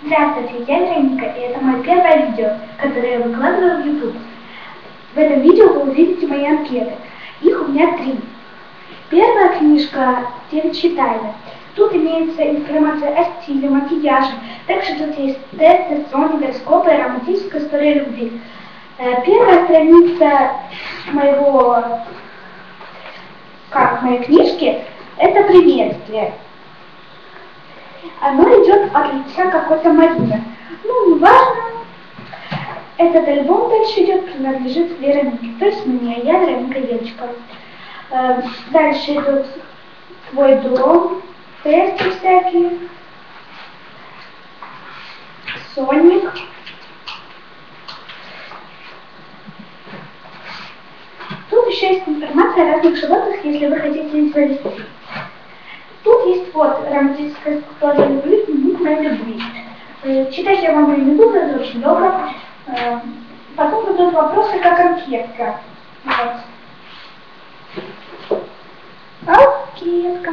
Здравствуйте, я Вероника, и это мое первое видео, которое я выкладываю в YouTube. В этом видео вы увидите мои анкеты. Их у меня 3. Первая книжка «Девичьи тайны». Тут имеется информация о стиле, макияже. Также тут есть тесты, сон, гороскопы и романтическая история любви. Первая страница моей книжки – это приветствие. Оно идет от лица какой-то Марины. Ну, неважно. Этот альбом дальше идет, принадлежит Веронике, то есть мне, я Вероника Ельчикова. Дальше идет твой дом, тесты всякие, Соник. Тут еще есть информация о разных животных, если вы хотите их завести. Тут есть вот романтическая история любви, дневник моей любви. Читать я вам не буду, это очень долго. Потом идут вопросы как анкетка. Вот. Анкетка.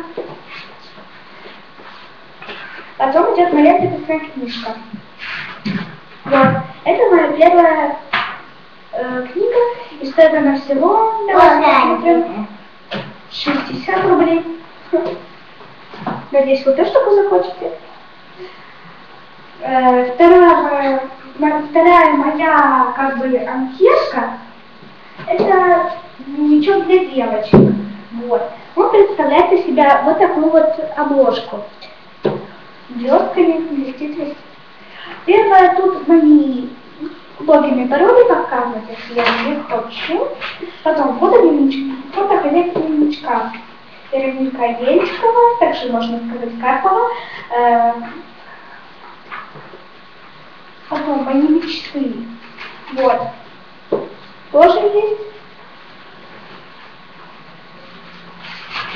Потом идет моя записная книжка. Вот. Это моя первая книга, и стоит она всего 60 рублей. Надеюсь, вы тоже такое захочете. Вторая моя анкетка — это дневничок для девочек. Вот. Он представляет из себя вот такую вот обложку. Блестками блестит. Первое, тут мои логин и пароли показывать, если я не хочу. Потом фото хозяйки дневничка. Вероника Ельчикова, также можно сказать Карпова. Потом мои мечты. Вот. Тоже есть.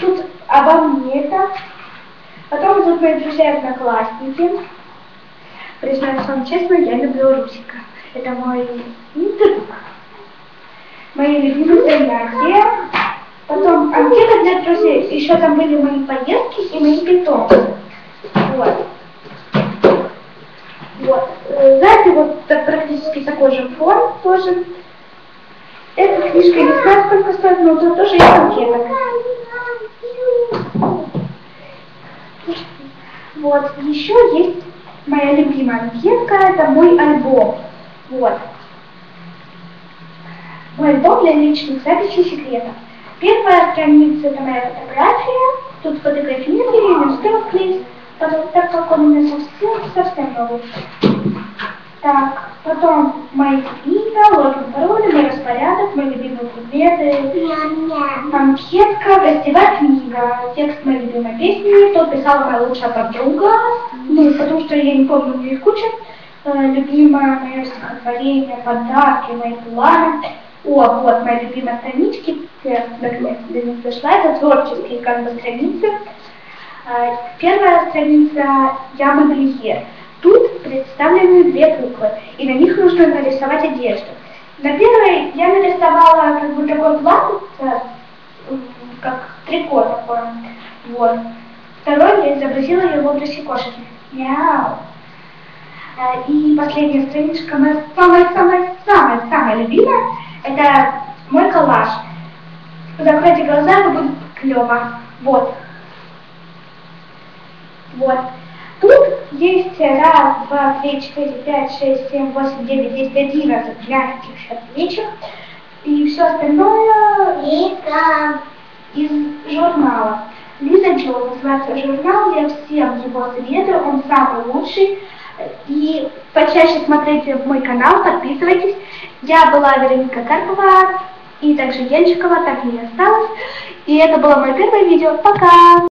Тут обо мне это. Потом идут мои друзья-одноклассники. Признаюсь вам честно, я люблю Русика. Это мой друг. Мои любимые занятия. Потом анкета для друзей. Еще там были мои поездки и мои питомцы. Вот. Вот. Сзади вот практически такой же фон тоже. Эта книжка не знаю, сколько стоит, но тут тоже есть анкета. Вот. Еще есть моя любимая анкетка, это мой альбом. Вот. Мой альбом для личных записей секретов. Первая страница — это моя фотография. Тут фотографировали, иллюстрировали. Потом, так как он у меня совсем новый. Так, потом мои имя, логин, пароль, мой распорядок, мои любимые предметы, анкетка, гостевая книга, текст моей любимой песни, тут писала моя лучшая подруга, ну, потому что я не помню, у них куча, любимое мое стихотворение, подарки, мои планы. О, вот мои любимые странички, я наконец-то до них дошла, это творческие страницы. Первая страница «Я модельер». Тут представлены 2 буквы, и на них нужно нарисовать одежду. На первой я нарисовала такой план, как трико такое. Вот. Второй я изобразила его в образе кошки. Мяу. И последняя страничка, моя самая любимая, это мой коллаж. Закройте глаза, это будет клево. Вот. Вот. Тут есть 1, 2, 3, 4, 5, 6, 7, 8, 9, 10, 11 мягких сердечек. И все остальное из журнала. Лиза Джо называется журнал, я всем его советую, он самый лучший. И почаще смотрите мой канал, подписывайтесь. Я была Вероника Карпова, и также Ельчикова, так и осталась. И это было мое первое видео. Пока!